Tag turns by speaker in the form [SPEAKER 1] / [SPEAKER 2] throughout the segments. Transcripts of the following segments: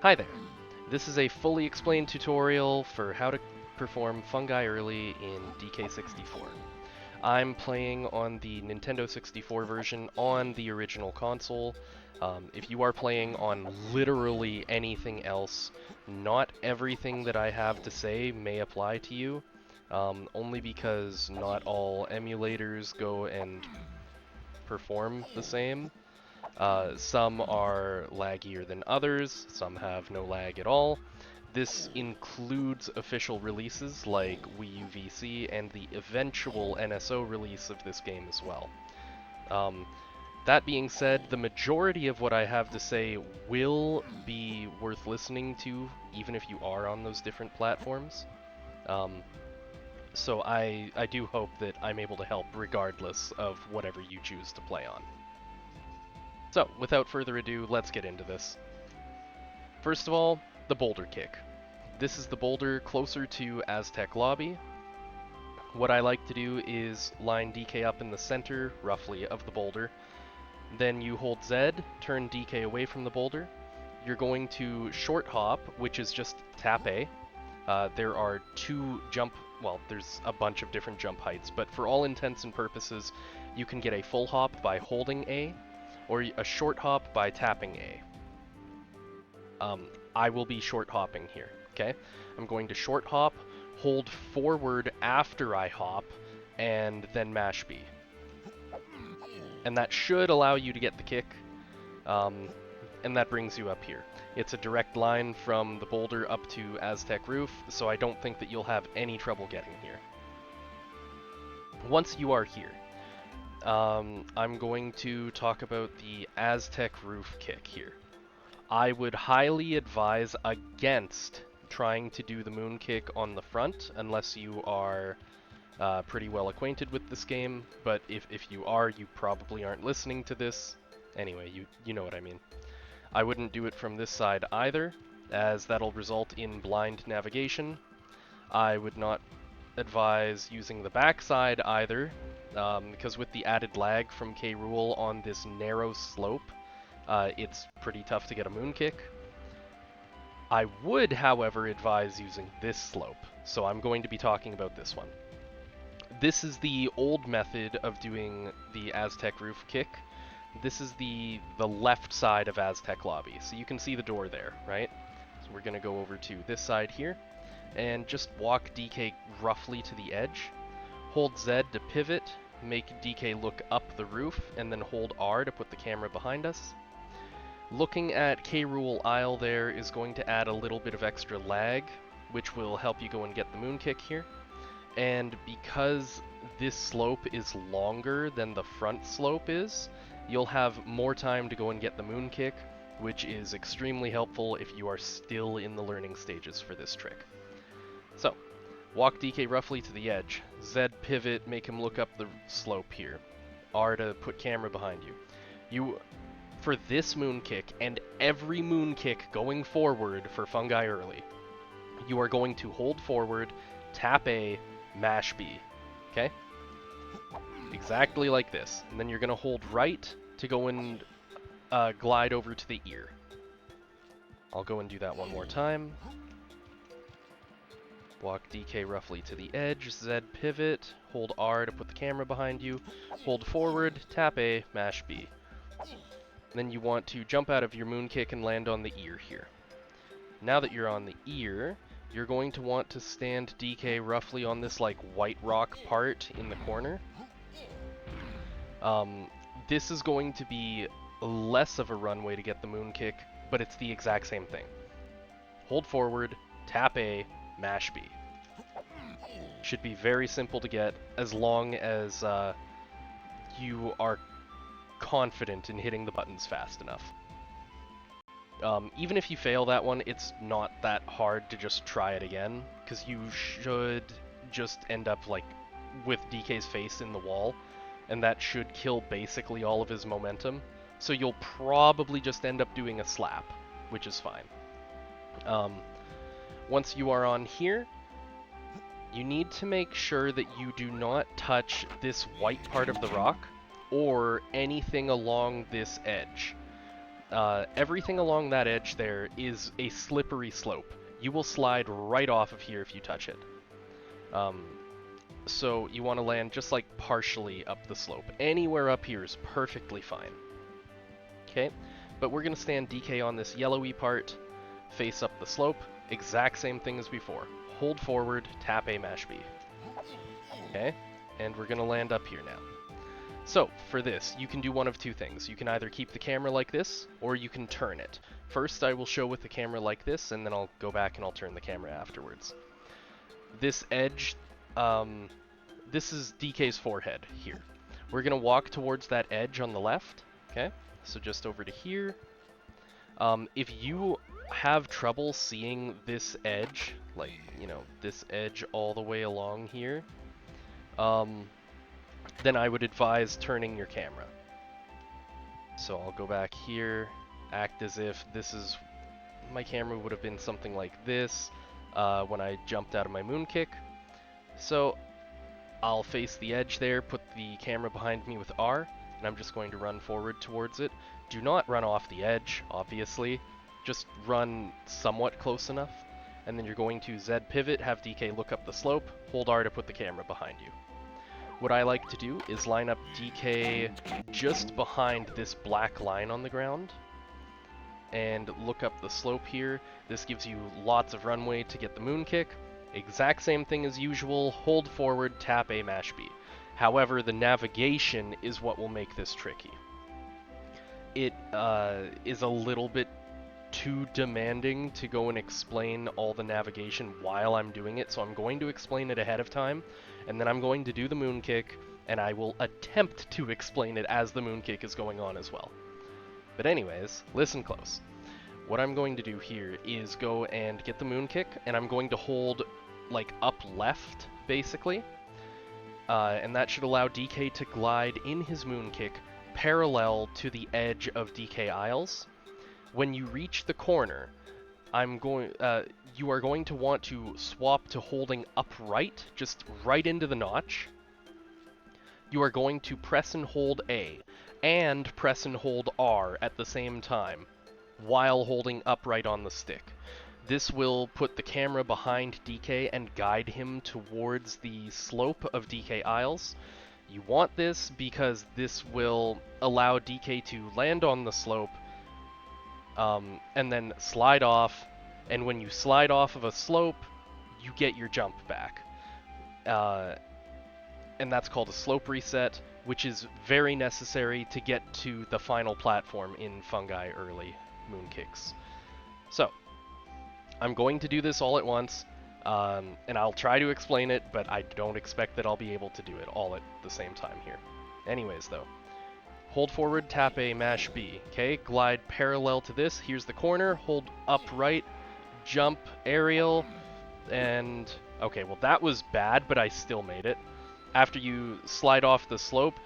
[SPEAKER 1] Hi there. This is a fully explained tutorial for how to perform Fungi Early in DK64. I'm playing on the Nintendo 64 version on the original console. If you are playing on literally anything else, not everything that I have to say may apply to you, only because not all emulators go and perform the same. Some are laggier than others, some have no lag at all. This includes official releases like Wii U VC and the eventual NSO release of this game as well. Um, that being said, the majority of what I have to say will be worth listening to, even if you are on those different platforms. Um, so I do hope that I'm able to help regardless of whatever you choose to play on. So, without further ado, let's get into this. First of all, the boulder kick. This is the boulder closer to Aztec Lobby. What I like to do is line DK up in the center, roughly, of the boulder. Then you hold Z, turn DK away from the boulder. You're going to short hop, which is just tap A. There are there's a bunch of different jump heights, but for all intents and purposes, you can get a full hop by holding A, or a short hop by tapping A. I will be short hopping here, okay? I'm going to short hop, hold forward after I hop, and then mash B. And that should allow you to get the kick, and that brings you up here. It's a direct line from the boulder up to Aztec Roof, so I don't think that you'll have any trouble getting here. Once you are here, I'm going to talk about the Aztec Roof kick here. I would highly advise against trying to do the moon kick on the front unless you are pretty well acquainted with this game, but if you are, you probably aren't listening to this. Anyway, you know what I mean. I wouldn't do it from this side either, as that'll result in blind navigation. I would not advise using the back side either, because with the added lag from K. Rool on this narrow slope, it's pretty tough to get a moon kick. I would, however, advise using this slope, so I'm going to be talking about this one. This is the old method of doing the Aztec Roof kick. This is the left side of Aztec Lobby, so you can see the door there, right? So we're going to go over to this side here, and just walk DK roughly to the edge. Hold Z to pivot, make DK look up the roof, and then hold R to put the camera behind us. Looking at K. Rool Isle there is going to add a little bit of extra lag, which will help you go and get the moon kick here. And because this slope is longer than the front slope is, you'll have more time to go and get the moon kick, which is extremely helpful if you are still in the learning stages for this trick. So, walk DK roughly to the edge, Z pivot, make him look up the slope here, R to put camera behind you. For this moon kick, and every moon kick going forward for Fungi Early, you are going to hold forward, tap A, mash B, okay? Exactly like this. And then you're going to hold right to go and glide over to the ear. I'll go and do that one more time. Walk DK roughly to the edge, Z pivot, hold R to put the camera behind you, hold forward, tap A, mash B. Then you want to jump out of your moon kick and land on the ear here. Now that you're on the ear, you're going to want to stand DK roughly on this like white rock part in the corner. This is going to be less of a runway to get the moon kick, but it's the exact same thing. Hold forward, tap A, mash B. Should be very simple to get as long as you are confident in hitting the buttons fast enough. Even if you fail that one, it's not that hard to just try it again, because you should just end up like with DK's face in the wall, and that should kill basically all of his momentum. So you'll probably just end up doing a slap, which is fine. Once you are on here, you need to make sure that you do not touch this white part of the rock or anything along this edge. everything along that edge there is a slippery slope. You will slide right off of here if you touch it. So you want to land just like partially up the slope. Anywhere up here is perfectly fine. Okay, but we're going to stand DK on this yellowy part, face up the slope, exact same thing as before. Hold forward, tap A, mash B. Okay, and we're going to land up here now. So, for this, you can do one of two things. You can either keep the camera like this, or you can turn it. First, I will show with the camera like this, and then I'll go back and I'll turn the camera afterwards. This edge, this is DK's forehead here. We're going to walk towards that edge on the left, okay? So just over to here. If you have trouble seeing this edge, like, you know, this edge all the way along here, then I would advise turning your camera. So I'll go back here, act as if this is, my camera would have been something like this when I jumped out of my moon kick. So I'll face the edge there, put the camera behind me with R, and I'm just going to run forward towards it. Do not run off the edge, obviously. Just run somewhat close enough. And then you're going to Z pivot, have DK look up the slope, hold R to put the camera behind you. What I like to do is line up DK just behind this black line on the ground and look up the slope here. This gives you lots of runway to get the moon kick. Exact same thing as usual, hold forward, tap A, mash B. However, the navigation is what will make this tricky. It is a little bit too demanding to go and explain all the navigation while I'm doing it, so I'm going to explain it ahead of time, and then I'm going to do the moon kick, and I will attempt to explain it as the moon kick is going on as well. But anyways, listen close. What I'm going to do here is go and get the moon kick, and I'm going to hold like up left, basically, and that should allow DK to glide in his moon kick parallel to the edge of DK Isles. When you reach the corner, you are going to want to swap to holding upright, just right into the notch. You are going to press and hold A, and press and hold R at the same time, while holding upright on the stick. This will put the camera behind DK and guide him towards the slope of DK Isles. You want this because this will allow DK to land on the slope, and then slide off, and when you slide off of a slope, you get your jump back. And that's called a slope reset, which is very necessary to get to the final platform in Fungi Early Moonkicks. So, I'm going to do this all at once, and I'll try to explain it, but I don't expect that I'll be able to do it all at the same time here. Anyways, though. Hold forward, tap A, mash B. Okay, glide parallel to this. Here's the corner. Hold upright, jump, aerial, and... okay, well that was bad, but I still made it. After you slide off the slope,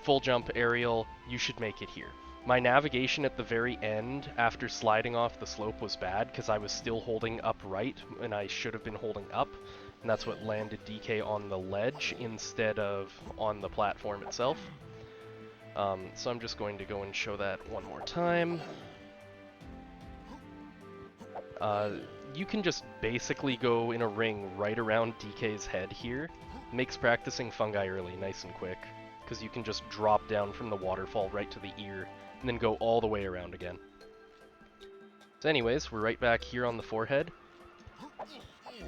[SPEAKER 1] full jump, aerial, you should make it here. My navigation at the very end, after sliding off the slope, was bad, because I was still holding upright, and I should have been holding up, and that's what landed DK on the ledge instead of on the platform itself. So I'm just going to go and show that one more time. You can just basically go in a ring right around DK's head here. Makes practicing Fungi Early nice and quick, because you can just drop down from the waterfall right to the ear, and then go all the way around again. So anyways, we're right back here on the forehead.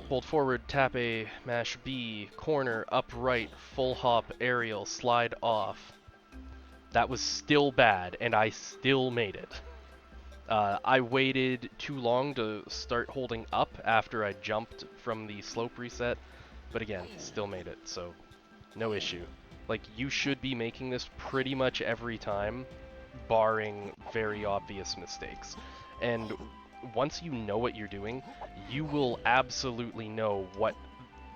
[SPEAKER 1] Hold forward, tap A, mash B, corner, upright, full hop, aerial, slide off. That was still bad, and I still made it. I waited too long to start holding up after I jumped from the slope reset, but again, still made it, so no issue. Like, you should be making this pretty much every time, barring very obvious mistakes. And once you know what you're doing, you will absolutely know what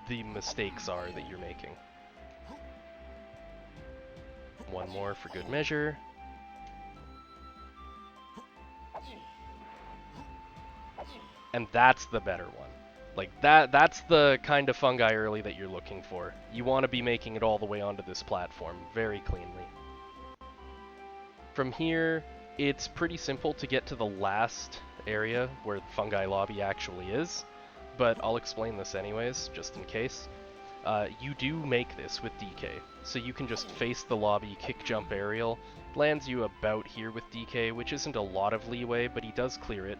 [SPEAKER 1] the mistakes are that you're making. One more for good measure. And that's the better one. Like, that's the kind of Fungi Early that you're looking for. You want to be making it all the way onto this platform very cleanly. From here, It's pretty simple to get to the last area where the Fungi Lobby actually is, but I'll explain this anyways, just in case. You do make this with DK, so you can just face the lobby, kick jump aerial, lands you about here with DK, which isn't a lot of leeway, but he does clear it.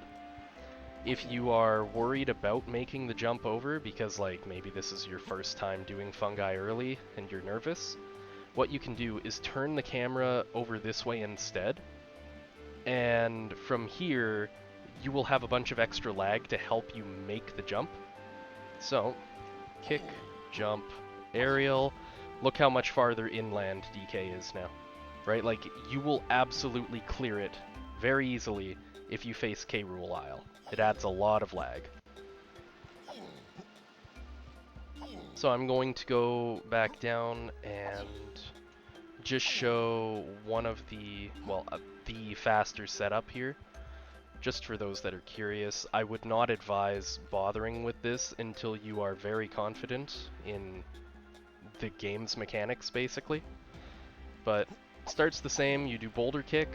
[SPEAKER 1] If you are worried about making the jump over, because like maybe this is your first time doing Fungi Early and you're nervous, what you can do is turn the camera over this way instead, and from here you will have a bunch of extra lag to help you make the jump. So, kick, jump, aerial. Look how much farther inland DK is now, right? Like, you will absolutely clear it very easily if you face K. Rool Isle. It adds a lot of lag. So I'm going to go back down and just show one of the, well, the faster setup here. Just for those that are curious, I would not advise bothering with this until you are very confident in the game's mechanics, basically. But starts the same, you do boulder kick.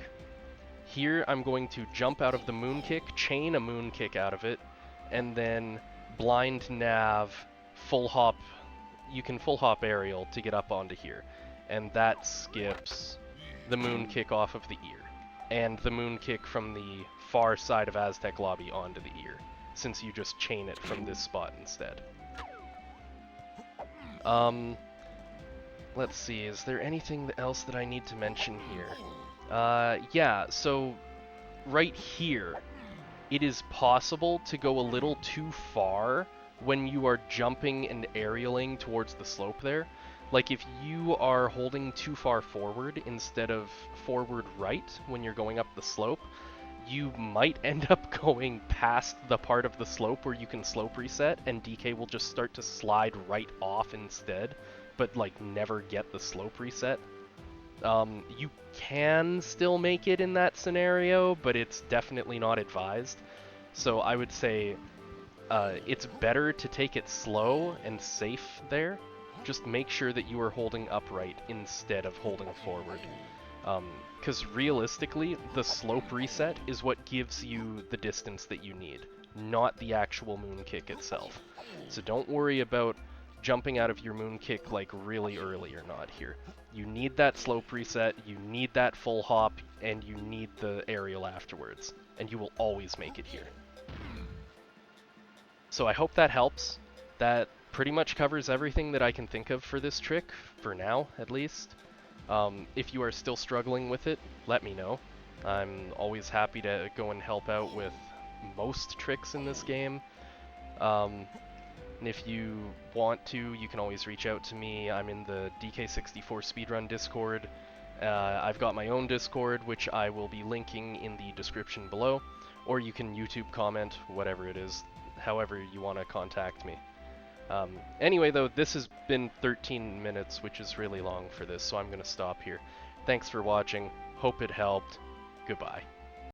[SPEAKER 1] Here I'm going to jump out of the moon kick, chain a moon kick out of it, and then blind nav, full hop. You can full hop aerial to get up onto here, and that skips the moon kick off of the ear, and the moon kick from the far side of Aztec Lobby onto the ear, since you just chain it from this spot instead. Let's see, is there anything else that I need to mention here? Yeah, so right here, it is possible to go a little too far when you are jumping and aerialing towards the slope there. Like if you are holding too far forward instead of forward right when you're going up the slope, you might end up going past the part of the slope where you can slope reset, and DK will just start to slide right off instead, but like never get the slope reset. You can still make it in that scenario, but it's definitely not advised. So I would say it's better to take it slow and safe there. Just make sure that you are holding upright instead of holding forward. Because realistically, the slope reset is what gives you the distance that you need, not the actual moon kick itself. So don't worry about jumping out of your moon kick like really early or not here. You need that slope reset, you need that full hop, and you need the aerial afterwards, and you will always make it here. So I hope that helps. That pretty much covers everything that I can think of for this trick, for now at least. If you are still struggling with it, let me know. I'm always happy to go and help out with most tricks in this game. And if you want to, you can always reach out to me. I'm in the DK64 Speedrun Discord. I've got my own Discord, which I will be linking in the description below. Or you can YouTube comment, whatever it is, however you want to contact me. Anyway, though, this has been 13 minutes, which is really long for this, so I'm going to stop here. Thanks for watching. Hope it helped. Goodbye.